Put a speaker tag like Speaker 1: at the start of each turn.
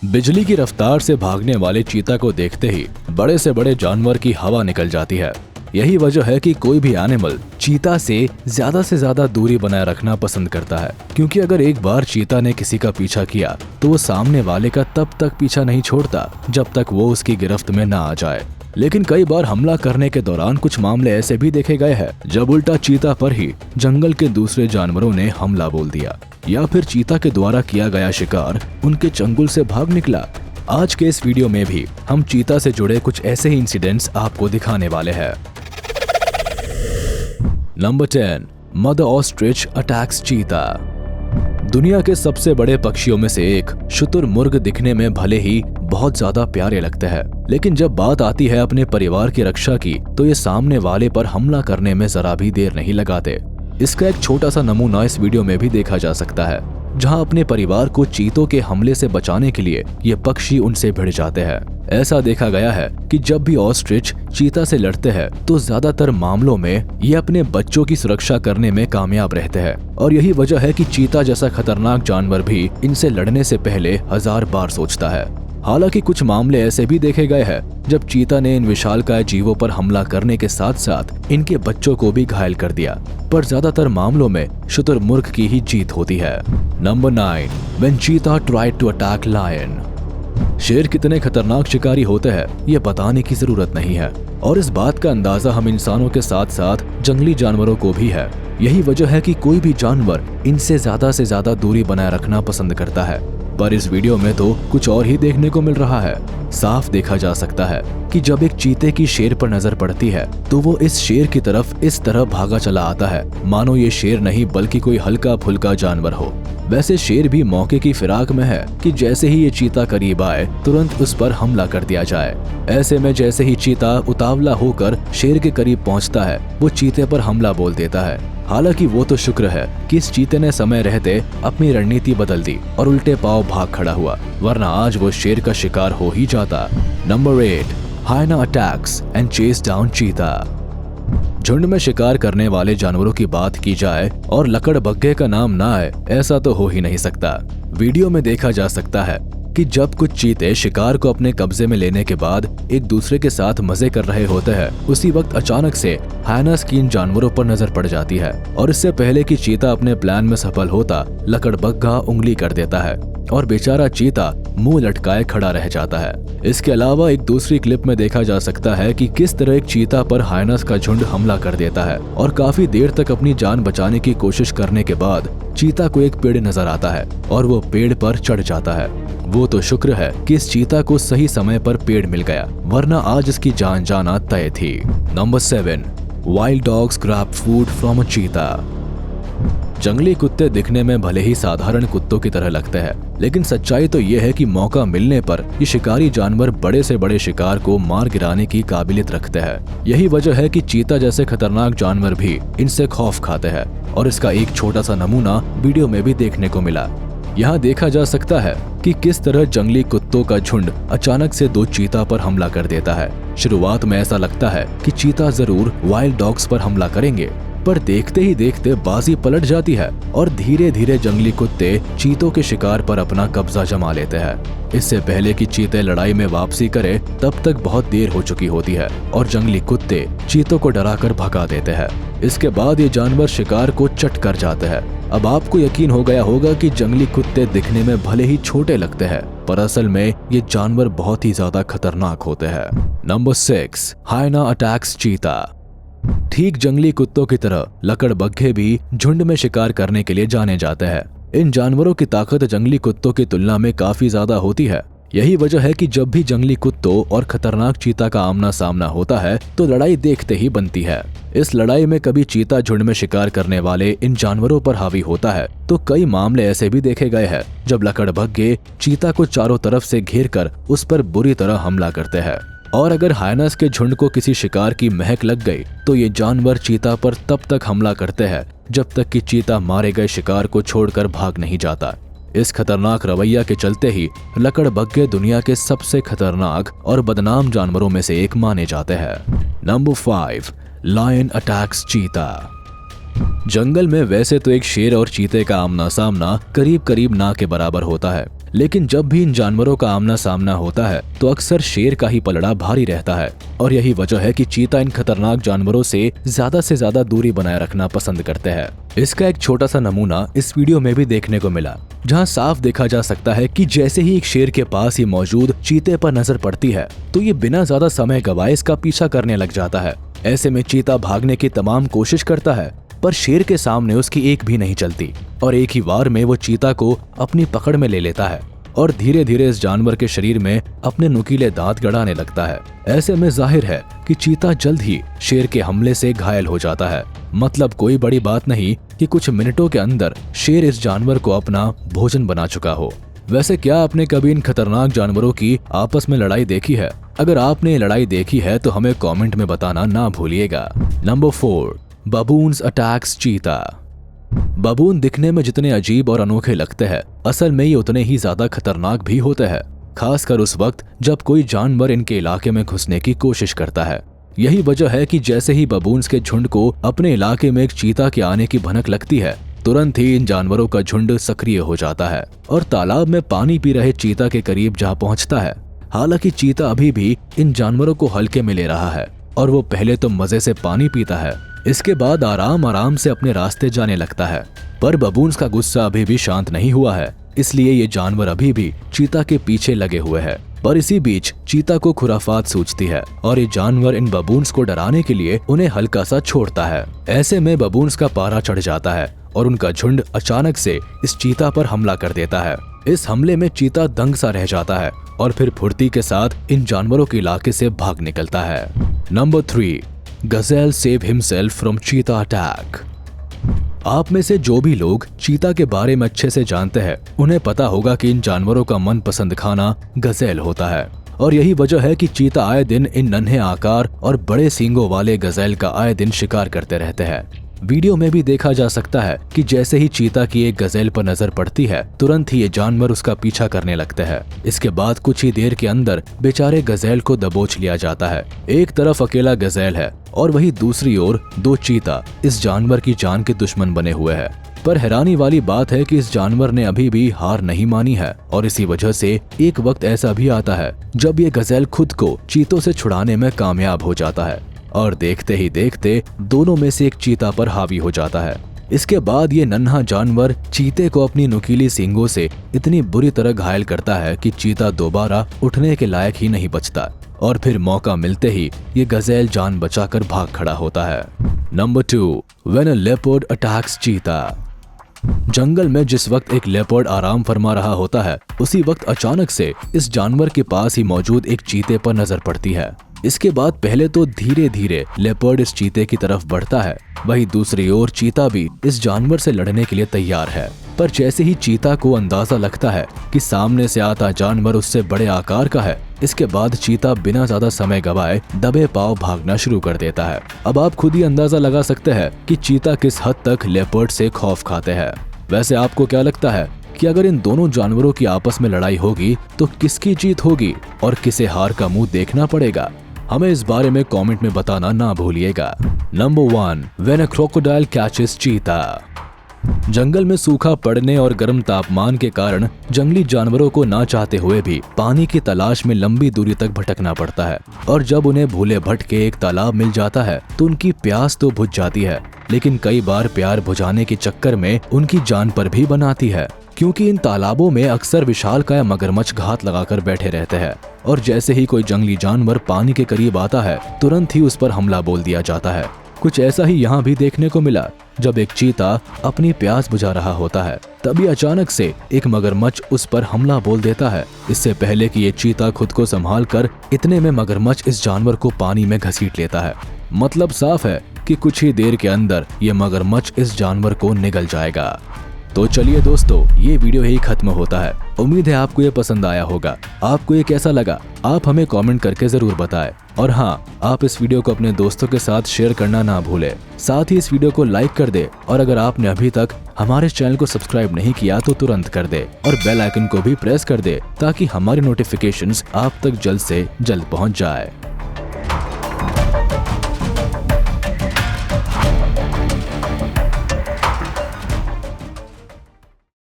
Speaker 1: बिजली की रफ्तार से भागने वाले चीता को देखते ही बड़े से बड़े जानवर की हवा निकल जाती है। यही वजह है कि कोई भी एनिमल चीता से ज्यादा दूरी बनाए रखना पसंद करता है, क्योंकि अगर एक बार चीता ने किसी का पीछा किया तो वो सामने वाले का तब तक पीछा नहीं छोड़ता जब तक वो उसकी गिरफ्त में ना आ जाए। लेकिन कई बार हमला करने के दौरान कुछ मामले ऐसे भी देखे गए हैं जब उल्टा चीता पर ही जंगल के दूसरे जानवरों ने हमला बोल दिया, या फिर चीता के द्वारा किया गया शिकार उनके चंगुल से भाग निकला। आज के इस वीडियो में भी हम चीता से जुड़े कुछ ऐसे ही इंसिडेंट्स आपको दिखाने वाले हैं। नंबर 10, मदर ऑस्ट्रिच अटैक्स चीता। दुनिया के सबसे बड़े पक्षियों में से एक शुतुरमुर्ग दिखने में भले ही बहुत ज्यादा प्यारे लगते हैं, लेकिन जब बात आती है अपने परिवार की रक्षा की तो ये सामने वाले पर हमला करने में जरा भी देर नहीं लगाते। इसका एक छोटा सा नमूना इस वीडियो में भी देखा जा सकता है, जहां अपने परिवार को चीतों के हमले से बचाने के लिए ये पक्षी उनसे भिड़ जाते हैं। ऐसा देखा गया है कि जब भी ऑस्ट्रिच चीता से लड़ते हैं तो ज्यादातर मामलों में ये अपने बच्चों की सुरक्षा करने में कामयाब रहते हैं, और यही वजह है कि चीता जैसा खतरनाक जानवर भी इनसे लड़ने से पहले 1000 बार सोचता है। हालांकि कुछ मामले ऐसे भी देखे गए हैं जब चीता ने इन विशालकाय जीवों पर हमला करने के साथ साथ इनके बच्चों को भी घायल कर दिया, पर ज्यादातर मामलों में शुतुरमुर्ग की ही जीत होती है। नंबर 9, व्हेन चीता ट्राइड टू अटैक लायन। शेर कितने खतरनाक शिकारी होते हैं ये बताने की जरूरत नहीं है, और इस बात का अंदाजा हम इंसानों के साथ साथ जंगली जानवरों को भी है। यही वजह है कि कोई भी जानवर इनसे ज्यादा दूरी बनाए रखना पसंद करता है, पर इस वीडियो में तो कुछ और ही देखने को मिल रहा है। साफ देखा जा सकता है कि जब एक चीते की शेर पर नजर पड़ती है तो वो इस शेर की तरफ इस तरह भागा चला आता है मानो ये शेर नहीं बल्कि कोई हल्का फुल्का जानवर हो। वैसे शेर भी मौके की फिराक में है कि जैसे ही ये चीता करीब आए तुरंत उस पर हमला कर दिया जाए। ऐसे में जैसे ही चीता उतावला होकर शेर के करीब पहुंचता है वो चीते पर हमला बोल देता है। हालांकि वो तो शुक्र है कि इस चीते ने समय रहते अपनी रणनीति बदल दी और उल्टे पांव भाग खड़ा हुआ, वरना आज वो शेर का शिकार हो ही जाता। Number 8, hyena attacks and chase down cheetah. झुंड में शिकार करने वाले जानवरों की बात की जाए और लकड़बग्घे का नाम ना आए ऐसा तो हो ही नहीं सकता। वीडियो में देखा जा सकता है कि जब कुछ चीते शिकार को अपने कब्जे में लेने के बाद एक दूसरे के साथ मजे कर रहे होते हैं, उसी वक्त अचानक से हाइना की इन जानवरों पर नजर पड़ जाती है, और इससे पहले कि चीता अपने प्लान में सफल होता लकड़बग्घा उंगली कर देता है और बेचारा चीता मुंह लटकाए खड़ा रह जाता है। इसके अलावा एक दूसरी क्लिप में देखा जा सकता है कि किस तरह एक चीता पर हाइना का झुंड हमला कर देता है, और काफी देर तक अपनी जान बचाने की कोशिश करने के बाद चीता को एक पेड़ नजर आता है और वो पेड़ पर चढ़ जाता है। वो तो शुक्र है कि इस चीता को सही समय पर पेड़ मिल गया, वरना आज इसकी जान जाना तय थी। Number 7, wild dogs grab food from a चीता। जंगली कुत्ते दिखने में भले ही साधारण कुत्तों की तरह लगते हैं, लेकिन सच्चाई तो ये है कि मौका मिलने पर ये शिकारी जानवर बड़े से बड़े शिकार को मार गिराने की काबिलियत रखते हैं। यही वजह है कि चीता जैसे खतरनाक जानवर भी इनसे खौफ खाते हैं, और इसका एक छोटा सा नमूना वीडियो में भी देखने को मिला। यहाँ देखा जा सकता है कि किस तरह जंगली कुत्तों का झुंड अचानक से 2 चीता पर हमला कर देता है। शुरुआत में ऐसा लगता है कि चीता जरूर वाइल्ड डॉग्स पर हमला करेंगे, पर देखते ही देखते बाजी पलट जाती है और धीरे धीरे जंगली कुत्ते चीतों के शिकार पर अपना कब्जा जमा लेते हैं। इससे पहले कि चीते लड़ाई में वापसी करे तब तक बहुत देर हो चुकी होती है और जंगली कुत्ते चीतों को डराकर भगा देते हैं। इसके बाद ये जानवर शिकार को चट कर जाते हैं। अब आपको यकीन हो गया होगा कि जंगली कुत्ते दिखने में भले ही छोटे लगते हैं, पर असल में ये जानवर बहुत ही ज्यादा खतरनाक होते हैं। नंबर 6, हाइना अटैक्स चीता। ठीक जंगली कुत्तों की तरह लकड़बग्घे भी झुंड में शिकार करने के लिए जाने जाते हैं। इन जानवरों की ताकत जंगली कुत्तों की तुलना में काफी ज्यादा होती है। यही वजह है कि जब भी जंगली कुत्तों और खतरनाक चीता का आमना सामना होता है तो लड़ाई देखते ही बनती है। इस लड़ाई में कभी चीता झुंड में शिकार करने वाले इन जानवरों पर हावी होता है तो कई मामले ऐसे भी देखे गए हैं जब लकड़बग्घे चीता को चारों तरफ से घेर कर उस पर बुरी तरह हमला करते हैं। और अगर हाइनास के झुंड को किसी शिकार की महक लग गई तो ये जानवर चीता पर तब तक हमला करते हैं जब तक कि चीता मारे गए शिकार को छोड़कर भाग नहीं जाता। इस खतरनाक रवैया के चलते ही लकड़बग्घे दुनिया के सबसे खतरनाक और बदनाम जानवरों में से एक माने जाते हैं। नंबर 5, लायन अटैक्स चीता। जंगल में वैसे तो एक शेर और चीते का आमना सामना करीब करीब ना के बराबर होता है, लेकिन जब भी इन जानवरों का आमना सामना होता है तो अक्सर शेर का ही पलड़ा भारी रहता है और यही वजह है कि चीता इन खतरनाक जानवरों से ज्यादा दूरी बनाए रखना पसंद करते हैं। इसका एक छोटा सा नमूना इस वीडियो में भी देखने को मिला, जहां साफ देखा जा सकता है कि जैसे ही एक शेर के पास ही मौजूद चीते पर नजर पड़ती है तो ये बिना ज्यादा समय गवाए इसका पीछा करने लग जाता है। ऐसे में चीता भागने की तमाम कोशिश करता है पर शेर के सामने उसकी एक भी नहीं चलती और एक ही वार में वो चीता को अपनी पकड़ में ले लेता है और धीरे धीरे इस जानवर के शरीर में अपने नुकीले दांत गड़ाने लगता है। ऐसे में जाहिर है कि चीता जल्द ही शेर के हमले से घायल हो जाता है। मतलब कोई बड़ी बात नहीं कि कुछ मिनटों के अंदर शेर इस जानवर को अपना भोजन बना चुका हो। वैसे क्या आपने कभी इन खतरनाक जानवरों की आपस में लड़ाई देखी है? अगर आपने ये लड़ाई देखी है तो हमें कमेंट में बताना ना भूलिएगा। नंबर 4, बबून्स अटैक्स चीता। बबून दिखने में जितने अजीब और अनोखे लगते हैं, असल में ये उतने ही ज्यादा खतरनाक भी होते हैं, खासकर उस वक्त जब कोई जानवर इनके इलाके में घुसने की कोशिश करता है। यही वजह है कि जैसे ही बबून्स के झुंड को अपने इलाके में एक चीता के आने की भनक लगती है, तुरंत ही इन जानवरों का झुंड सक्रिय हो जाता है और तालाब में पानी पी रहे चीता के करीब जा पहुंचता है। हालांकि चीता अभी भी इन जानवरों को हल्के में ले रहा है और वो पहले तो मजे से पानी पीता है, इसके बाद आराम से अपने रास्ते जाने लगता है। पर बबून्स का गुस्सा अभी भी शांत नहीं हुआ है, इसलिए ये जानवर अभी भी चीता के पीछे लगे हुए हैं। पर इसी बीच चीता को खुराफात सूझती है और ये जानवर इन बबून्स को डराने के लिए उन्हें हल्का सा छोड़ता है। ऐसे में बबून्स का पारा चढ़ जाता है और उनका झुंड अचानक से इस चीता पर हमला कर देता है। इस हमले में चीता दंग सा रह जाता है और फिर फुर्ती के साथ इन जानवरों के इलाके से भाग निकलता है। Number 3, Gazelle save himself from चीता अटैक। आप में से जो भी लोग चीता के बारे में अच्छे से जानते हैं, उन्हें पता होगा कि इन जानवरों का मनपसंद खाना गजेल होता है और यही वजह है कि चीता आए दिन इन नन्हे आकार और बड़े सींगों वाले गजेल का आए दिन शिकार करते रहते हैं। वीडियो में भी देखा जा सकता है कि जैसे ही चीता की एक गजेल पर नजर पड़ती है, तुरंत ही ये जानवर उसका पीछा करने लगते हैं। इसके बाद कुछ ही देर के अंदर बेचारे गजेल को दबोच लिया जाता है। एक तरफ अकेला गजेल है और वही दूसरी ओर 2 चीता इस जानवर की जान के दुश्मन बने हुए हैं। पर हैरानी वाली बात है कि इस जानवर ने अभी भी हार नहीं मानी है और इसी वजह से एक वक्त ऐसा भी आता है जब ये गजेल खुद को चीतों से छुड़ाने में कामयाब हो जाता है और देखते ही देखते दोनों में से एक चीता पर हावी हो जाता है। इसके बाद ये नन्हा जानवर चीते को अपनी नुकीली सींगों से इतनी बुरी तरह घायल करता है कि चीता दोबारा उठने के लायक ही नहीं बचता और फिर मौका मिलते ही ये गजेल जान बचाकर भाग खड़ा होता है। Number 2, when a leopard attacks चीता। जंगल में जिस वक्त एक लेपर्ड आराम फरमा रहा होता है, उसी वक्त अचानक से इस जानवर के पास ही मौजूद एक चीते पर नजर पड़ती है। इसके बाद पहले तो धीरे धीरे लेपर्ड इस चीते की तरफ बढ़ता है, वहीं दूसरी ओर चीता भी इस जानवर से लड़ने के लिए तैयार है। पर जैसे ही चीता को अंदाजा लगता है कि सामने से आता जानवर उससे बड़े आकार का है, इसके बाद चीता बिना ज्यादा समय गवाए दबे पांव भागना शुरू कर देता है। अब आप खुद ही अंदाजा लगा सकते हैं कि चीता किस हद तक लेपर्ड से खौफ खाते हैं। वैसे आपको क्या लगता है कि अगर इन दोनों जानवरों की आपस में लड़ाई होगी तो किसकी जीत होगी और किसे हार का मुंह देखना पड़ेगा? हमें इस बारे में कमेंट में बताना ना भूलिएगा। Number 1, when a crocodile catches चीता। जंगल में सूखा पड़ने और गर्म तापमान के कारण जंगली जानवरों को ना चाहते हुए भी पानी की तलाश में लंबी दूरी तक भटकना पड़ता है और जब उन्हें भूले भटके एक तालाब मिल जाता है तो उनकी प्यास तो बुझ जाती है, लेकिन कई बार प्यार बुझाने के चक्कर में उनकी जान पर भी बनाती है, क्योंकि इन तालाबों में अक्सर विशालकाय मगरमच्छ घात लगाकर बैठे रहते हैं और जैसे ही कोई जंगली जानवर पानी के करीब आता है, तुरंत ही उस पर हमला बोल दिया जाता है। कुछ ऐसा ही यहाँ भी देखने को मिला। जब एक चीता अपनी प्यास बुझा रहा होता है, तभी अचानक से एक मगरमच्छ उस पर हमला बोल देता है। इससे पहले कि ये चीता खुद को संभाल कर, इतने में मगरमच्छ इस जानवर को पानी में घसीट लेता है। मतलब साफ है कि कुछ ही देर के अंदर ये मगरमच्छ इस जानवर को निगल जाएगा। तो चलिए दोस्तों, ये वीडियो यही खत्म होता है। उम्मीद है आपको ये पसंद आया होगा। आपको ये कैसा लगा आप हमें कमेंट करके जरूर बताएं। और हाँ, आप इस वीडियो को अपने दोस्तों के साथ शेयर करना ना भूलें। साथ ही इस वीडियो को लाइक कर दे और अगर आपने अभी तक हमारे चैनल को सब्सक्राइब नहीं किया तो तुरंत कर दे और बेल आइकन को भी प्रेस कर दे ताकि हमारी नोटिफिकेशंस आप तक जल्द से जल्द पहुँच जाए।